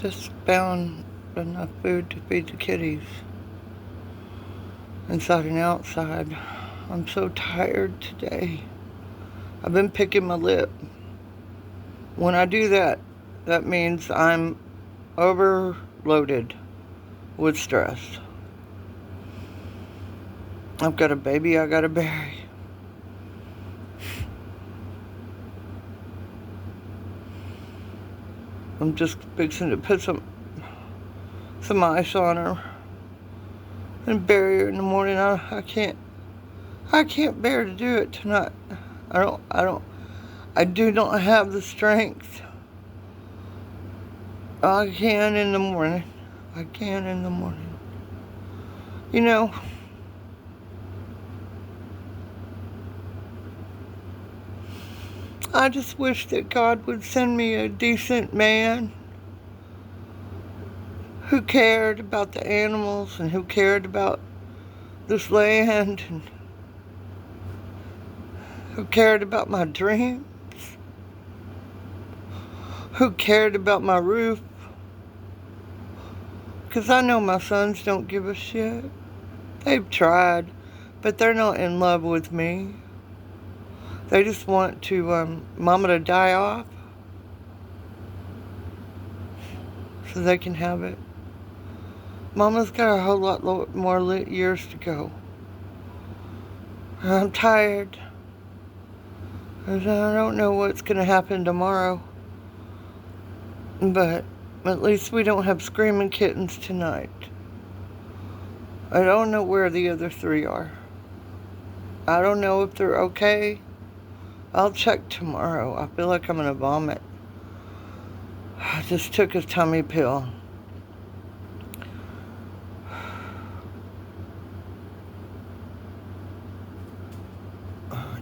Just found enough food to feed the kitties, inside and outside. I'm so tired today. I've been picking my lip. When I do that, that means I'm overloaded with stress. I've got a baby I gotta bury. I'm just fixing to put some ice on her and bury her in the morning. I can't bear to do it tonight. I do not have the strength. I can in the morning. I can in the morning. You know, I just wish that God would send me a decent man who cared about the animals and who cared about this land and who cared about my dreams, who cared about my roof. Because I know my sons don't give a shit. They've tried, but they're not in love with me. They just want to Mama to die off so they can have it. Mama's got a whole lot more years to go. I'm tired. I don't know what's going to happen tomorrow. But at least we don't have screaming kittens tonight. I don't know where the other 3 are. I don't know if they're okay. I'll check tomorrow. I feel like I'm going to vomit. I just took a tummy pill.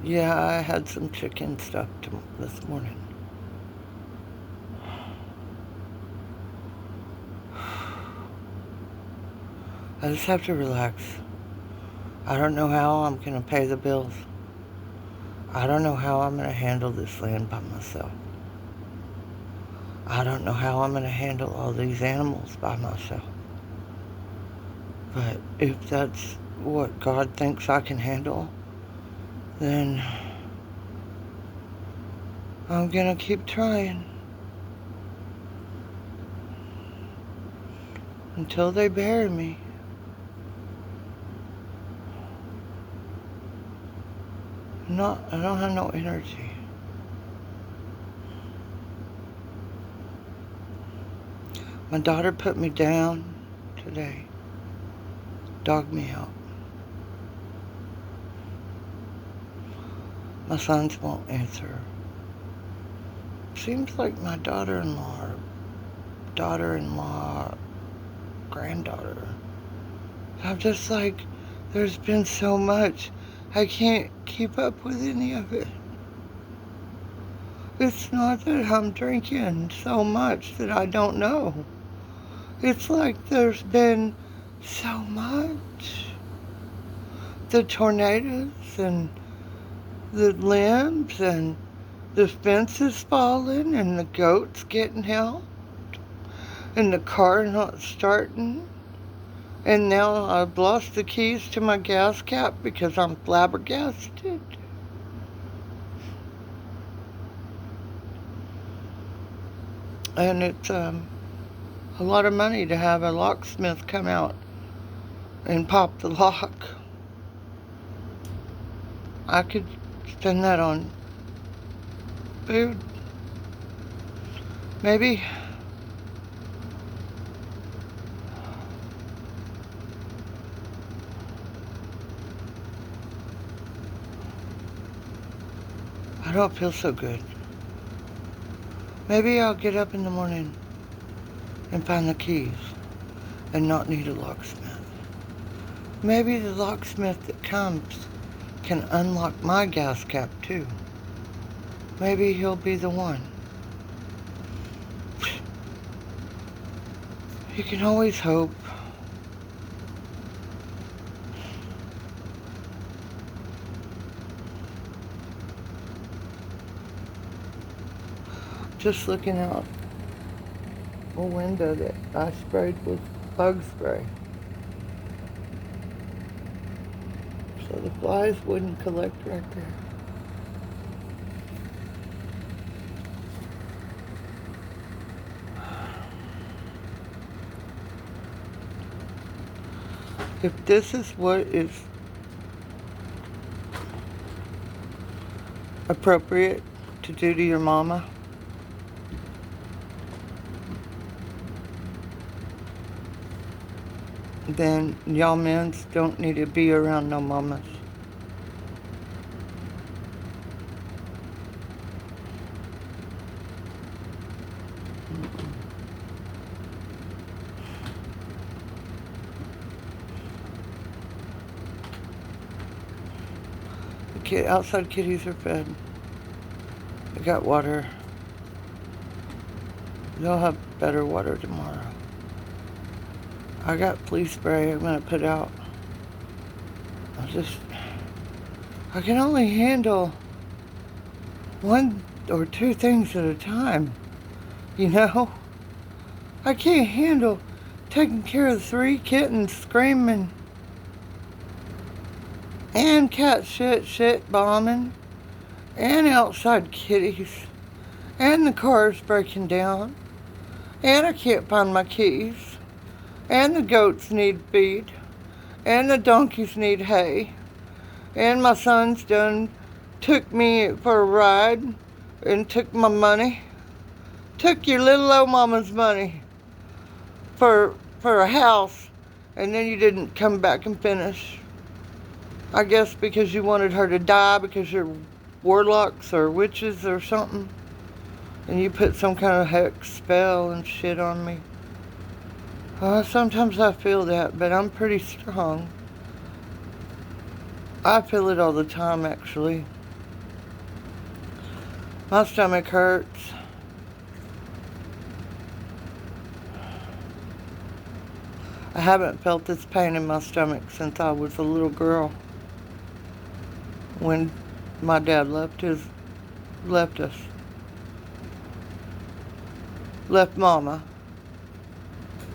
Yeah, I had some chicken stuff this morning. I just have to relax. I don't know how I'm going to pay the bills. I don't know how I'm going to handle this land by myself. I don't know how I'm going to handle all these animals by myself. But if that's what God thinks I can handle, then I'm going to keep trying until they bury me. I don't have no energy. My daughter put me down today. Dogged me out. My sons won't answer. Seems like my daughter-in-law, granddaughter. I'm just like, there's been so much. I can't keep up with any of it. It's not that I'm drinking so much that I don't know. It's like there's been so much. The tornadoes and the limbs and the fences falling and the goats getting helped and the car not starting. And now I've lost the keys to my gas cap because I'm flabbergasted. And it's a lot of money to have a locksmith come out and pop the lock. I could spend that on food. Maybe. I don't feel so good. Maybe I'll get up in the morning and find the keys and not need a locksmith. Maybe the locksmith that comes can unlock my gas cap too. Maybe he'll be the one. You can always hope. Just looking out a window that I sprayed with bug spray. So the flies wouldn't collect right there. If this is what is appropriate to do to your mama, then y'all men's don't need to be around no mamas. The outside kitties are fed. They got water. They'll have better water tomorrow. I got flea spray I'm gonna put out. I can only handle one or two things at a time, you know? I can't handle taking care of 3 kittens screaming and cat shit bombing and outside kitties and the car's breaking down and I can't find my keys and the goats need feed and the donkeys need hay and my son's done took me for a ride and took my money, took your little old mama's money for a house, and then you didn't come back and finish. I guess because you wanted her to die because you're warlocks or witches or something, and you put some kind of hex spell and shit on me. Sometimes I feel that, but I'm pretty strong. I feel it all the time, actually. My stomach hurts. I haven't felt this pain in my stomach since I was a little girl. When my dad left us. Left Mama.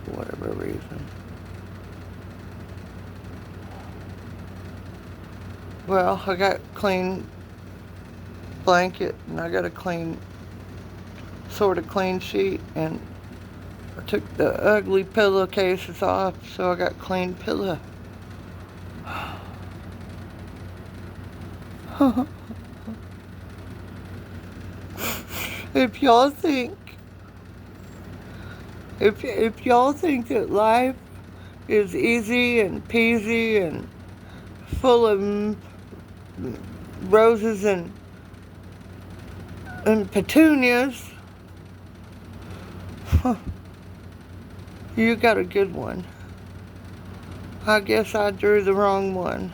For whatever reason. Well, I got a clean blanket and I got a sort of clean sheet, and I took the ugly pillowcases off, so I got clean pillow. If y'all think that life is easy and peasy and full of roses and petunias, you got a good one. I guess I drew the wrong one.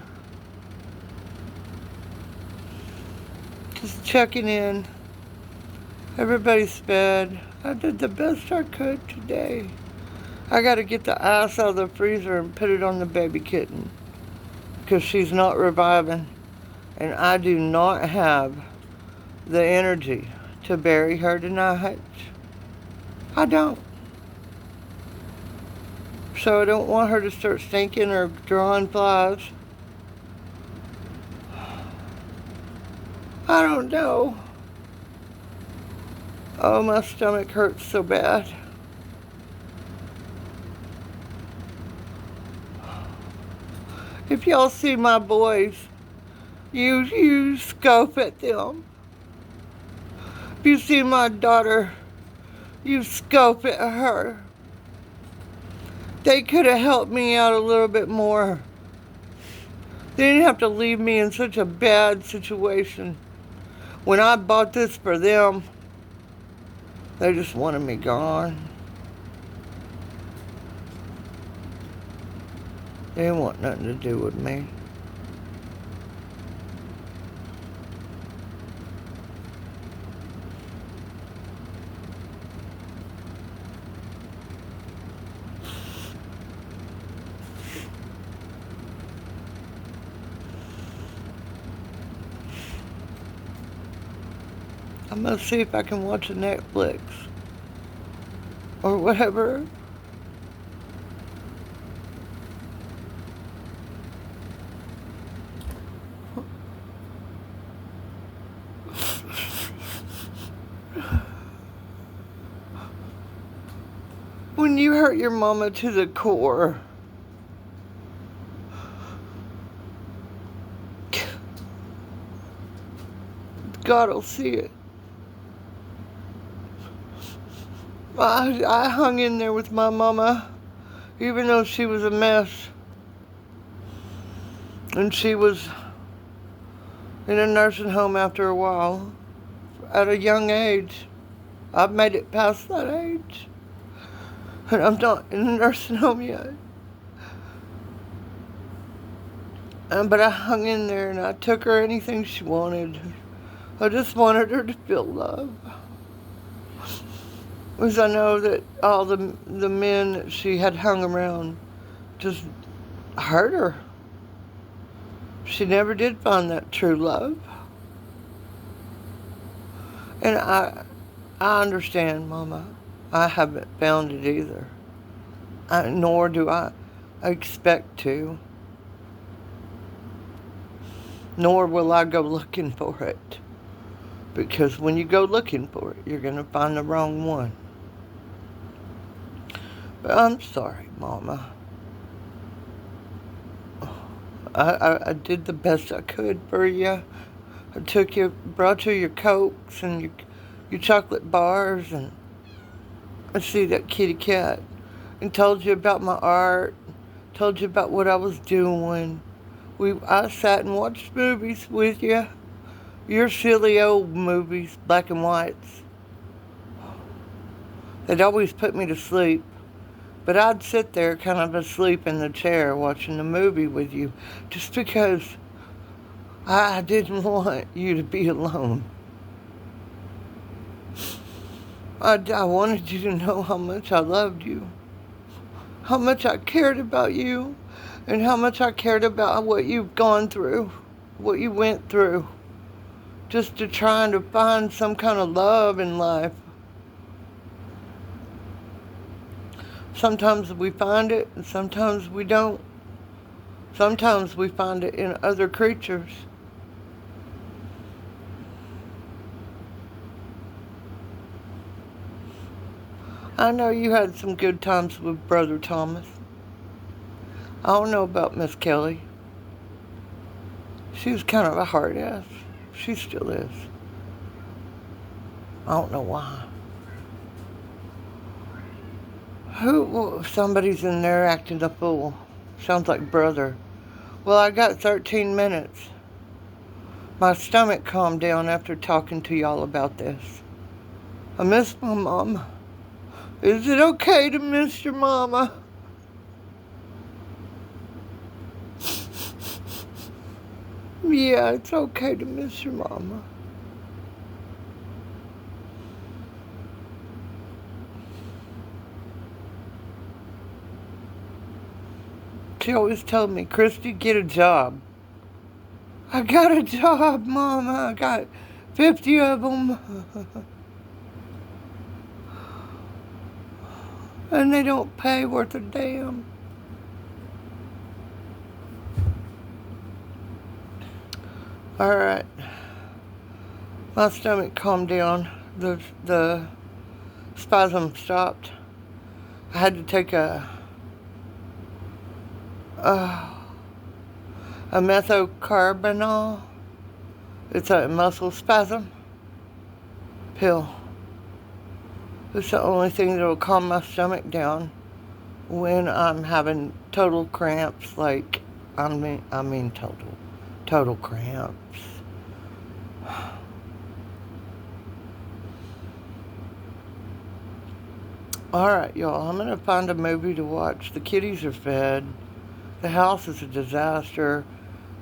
Just checking in. Everybody's fed. I did the best I could today. I gotta get the ice out of the freezer and put it on the baby kitten, because she's not reviving, and I do not have the energy to bury her tonight. I don't. So I don't want her to start stinking or drawing flies. I don't know. Oh, my stomach hurts so bad. If y'all see my boys, you scope at them. If you see my daughter, you scope at her. They could have helped me out a little bit more. They didn't have to leave me in such a bad situation. When I bought this for them, they just wanted me gone. They didn't want nothing to do with me. I'm gonna see if I can watch a Netflix. or whatever. When you hurt your mama to the core, God will see it. I hung in there with my mama, even though she was a mess. And she was in a nursing home after a while, at a young age. I've made it past that age. And I'm not in a nursing home yet. But I hung in there and I took her anything she wanted. I just wanted her to feel love. Because I know that all the men that she had hung around just hurt her. She never did find that true love. And I understand, Mama. I haven't found it either. Nor do I expect to. Nor will I go looking for it. Because when you go looking for it, you're going to find the wrong one. But I'm sorry, Mama. I did the best I could for you. I brought you your Cokes and your chocolate bars, and I see that kitty cat, and told you about my art, told you about what I was doing. I sat and watched movies with you. Your silly old movies, black and whites. They'd always put me to sleep. But I'd sit there kind of asleep in the chair watching the movie with you just because I didn't want you to be alone. I wanted you to know how much I loved you, how much I cared about you, and how much I cared about what you've gone through, what you went through, just to trying to find some kind of love in life. Sometimes we find it, and sometimes we don't. Sometimes we find it in other creatures. I know you had some good times with Brother Thomas. I don't know about Miss Kelly. She was kind of a hard ass. She still is. I don't know why. Somebody's in there acting a fool. Sounds like Brother. Well, I got 13 minutes. My stomach calmed down after talking to y'all about this. I miss my mama. Is it okay to miss your mama? Yeah, it's okay to miss your mama. She always told me, Christy, get a job. I got a job, Mama. I got 50 of them. And they don't pay worth a damn. Alright. My stomach calmed down. The spasm stopped. I had to take a methocarbamol. It's a muscle spasm pill. It's the only thing that will calm my stomach down when I'm having total cramps. Like, I mean total cramps. Alright, y'all, I'm gonna find a movie to watch. The kitties are fed. The house is a disaster.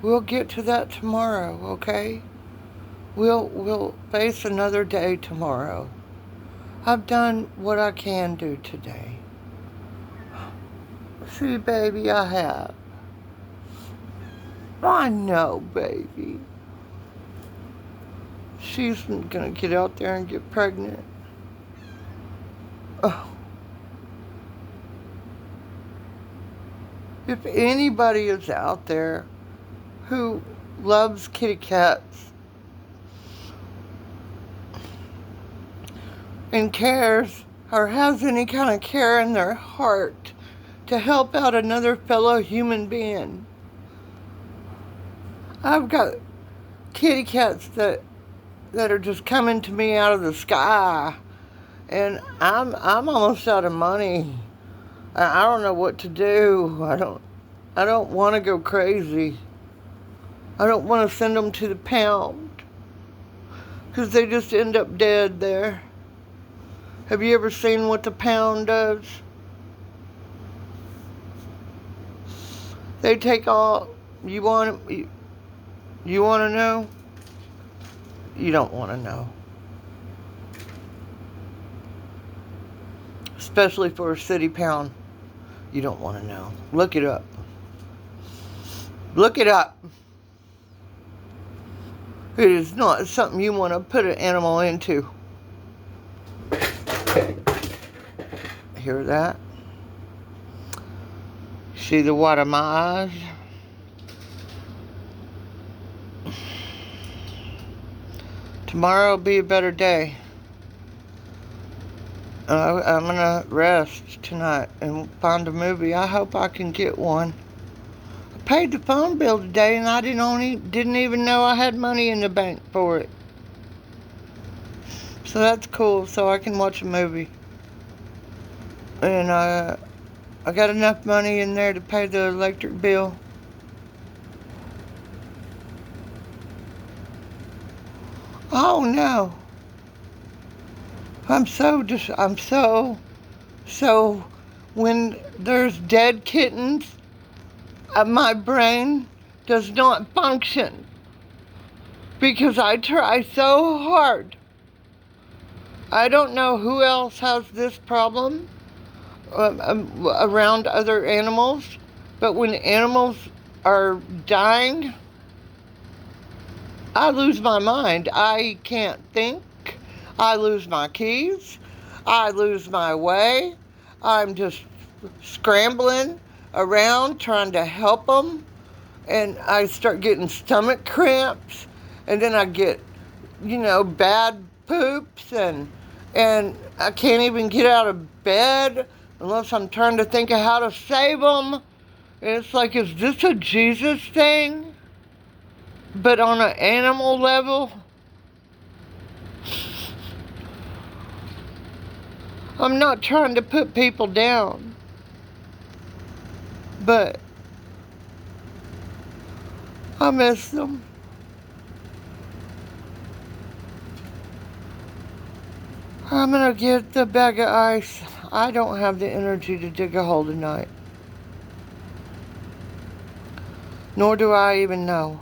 We'll get to that tomorrow, okay? We'll face another day tomorrow. I've done what I can do today. See, baby, I have. I know, baby. She's gonna get out there and get pregnant. Oh, If anybody is out there who loves kitty cats and cares or has any kind of care in their heart to help out another fellow human being, I've got kitty cats that are just coming to me out of the sky, and I'm almost out of money. I don't know what to do. I don't want to go crazy. I don't want to send them to the pound, because they just end up dead there. Have you ever seen what the pound does? They take all. You want to know? You don't want to know. Especially for a city pound. You don't want to know. Look it up. Look it up. It is not something you want to put an animal into. Hear that? See the white of my eyes? Tomorrow will be a better day. I'm going to rest tonight and find a movie. I hope I can get one. I paid the phone bill today and I didn't even know I had money in the bank for it. So that's cool, so I can watch a movie. And I got enough money in there to pay the electric bill. Oh no. I'm so, when there's dead kittens, my brain does not function. Because I try so hard. I don't know who else has this problem around other animals, but when animals are dying, I lose my mind. I can't think. I lose my keys. I lose my way. I'm just scrambling around trying to help them. And I start getting stomach cramps. And then I get, bad poops. And I can't even get out of bed unless I'm trying to think of how to save them. And it's like, is this a Jesus thing? But on an animal level? I'm not trying to put people down, but I miss them. I'm gonna get the bag of ice. I don't have the energy to dig a hole tonight. Nor do I even know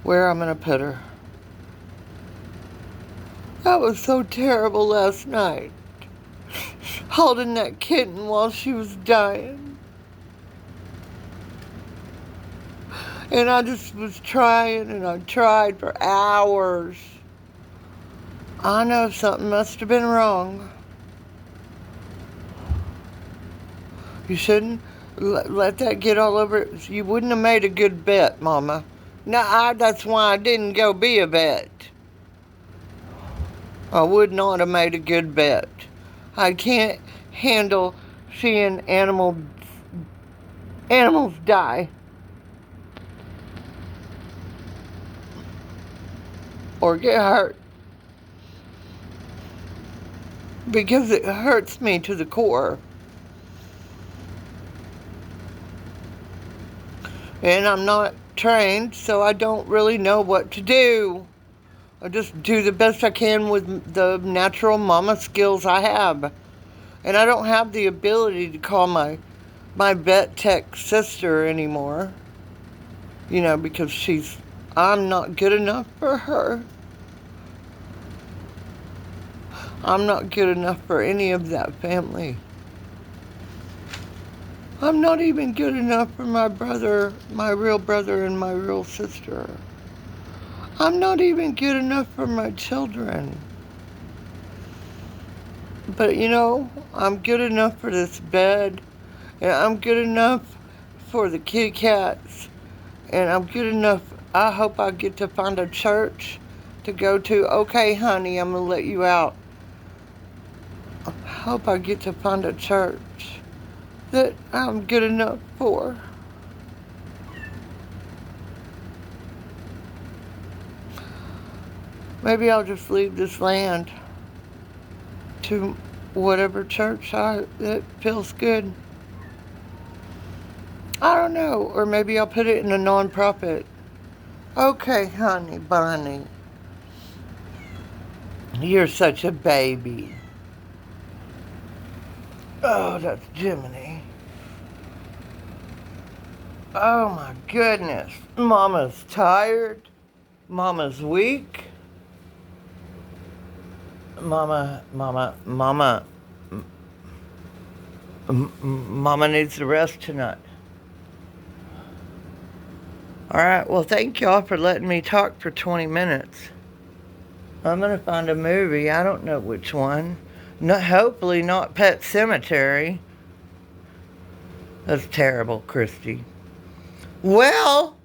where I'm gonna put her. That was so terrible last night. Holding that kitten while she was dying. And I just was trying, and I tried for hours. I know something must have been wrong. You shouldn't let that get all over. You wouldn't have made a good vet, Mama. No, that's why I didn't go be a vet. I would not have made a good vet. I can't handle seeing animals die. Or get hurt. Because it hurts me to the core. And I'm not trained, so I don't really know what to do. I just do the best I can with the natural mama skills I have. And I don't have the ability to call my vet tech sister anymore. Because I'm not good enough for her. I'm not good enough for any of that family. I'm not even good enough for my brother, my real brother, and my real sister. I'm not even good enough for my children. But I'm good enough for this bed. And I'm good enough for the kitty cats, and I'm good enough. I hope I get to find a church to go to. Okay, honey, I'm going to let you out. I hope I get to find a church that I'm good enough for. Maybe I'll just leave this land to whatever church that feels good. I don't know. Or maybe I'll put it in a nonprofit. Okay, honey bunny. You're such a baby. Oh, that's Jiminy. Oh my goodness. Mama's tired. Mama's weak. Mama needs to rest tonight. Alright, well, thank y'all for letting me talk for 20 minutes. I'm going to find a movie. I don't know which one. No, hopefully not Pet Sematary. That's terrible, Christy. Well,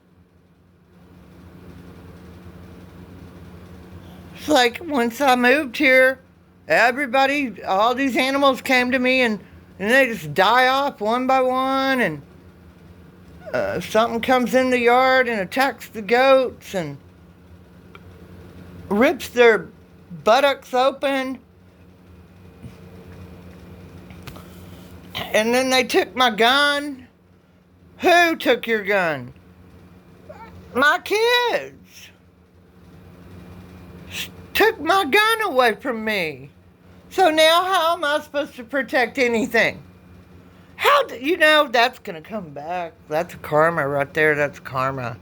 it's like once I moved here, everybody, all these animals came to me and they just die off one by one, and something comes in the yard and attacks the goats and rips their buttocks open. And then they took my gun. Who took your gun? My kids. Took my gun away from me. So now how am I supposed to protect anything? That's going to come back. That's karma right there. That's karma.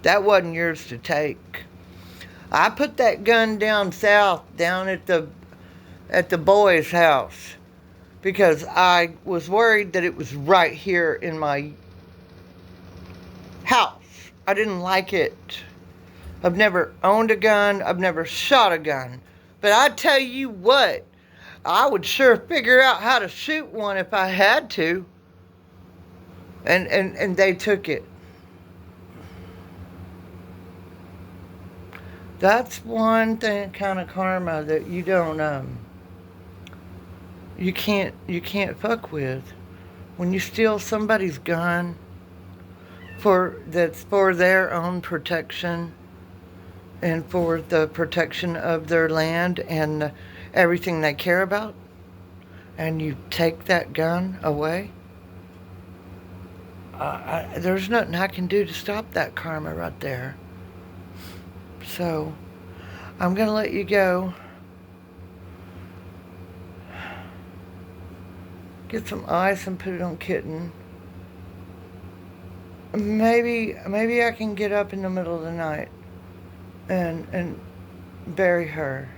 That wasn't yours to take. I put that gun down south, down at the boys' house, because I was worried that it was right here in my house. I didn't like it. I've never owned a gun. I've never shot a gun. But I tell you what, I would sure figure out how to shoot one if I had to. And they took it. That's one thing, kind of karma that you don't, you can't fuck with. When you steal somebody's gun that's for their own protection and for the protection of their land and everything they care about, and you take that gun away, there's nothing I can do to stop that karma right there. So, I'm going to let you go. Get some ice and put it on Kitten. Maybe I can get up in the middle of the night and bury her.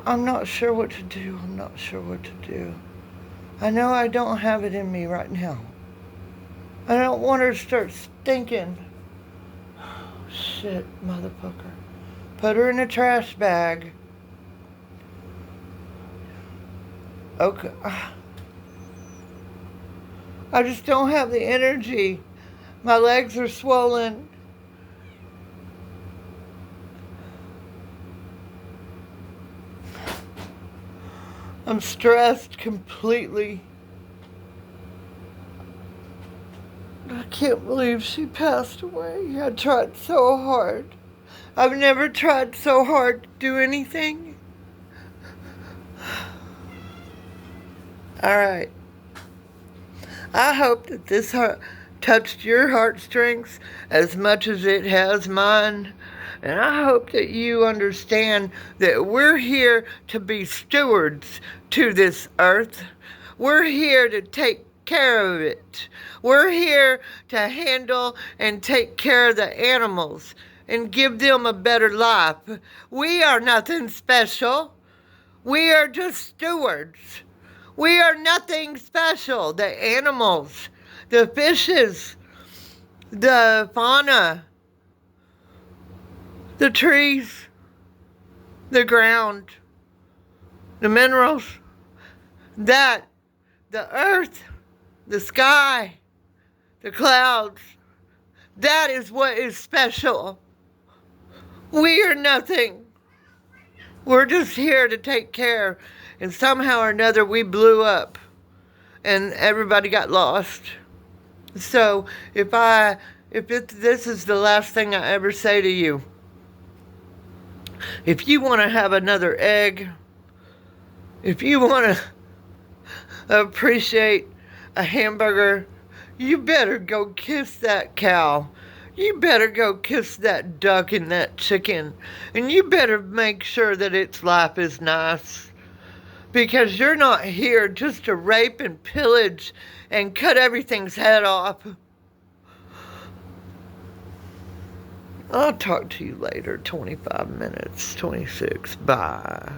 I'm not sure what to do. I know I don't have it in me right now. I don't want her to start stinking. Shit, motherfucker. Put her in a trash bag. Okay. I just don't have the energy. My legs are swollen. I'm stressed completely. I can't believe she passed away. I tried so hard. I've never tried so hard to do anything. All right. I hope that this touched your heartstrings as much as it has mine. And I hope that you understand that we're here to be stewards to this earth. We're here to take care of it. We're here to handle and take care of the animals and give them a better life. We are nothing special. We are just stewards. We are nothing special. The animals, the fishes, the fauna, the trees, the ground, the minerals, the earth, the sky, The clouds. That is what is special. We are nothing. We're just here to take care. And somehow or another we blew up. And everybody got lost. So this is the last thing I ever say to you. If you want to have another egg, if you want to appreciate a hamburger, you better go kiss that cow. You better go kiss that duck and that chicken. And you better make sure that its life is nice. Because you're not here just to rape and pillage and cut everything's head off. I'll talk to you later. 25 minutes, 26. Bye.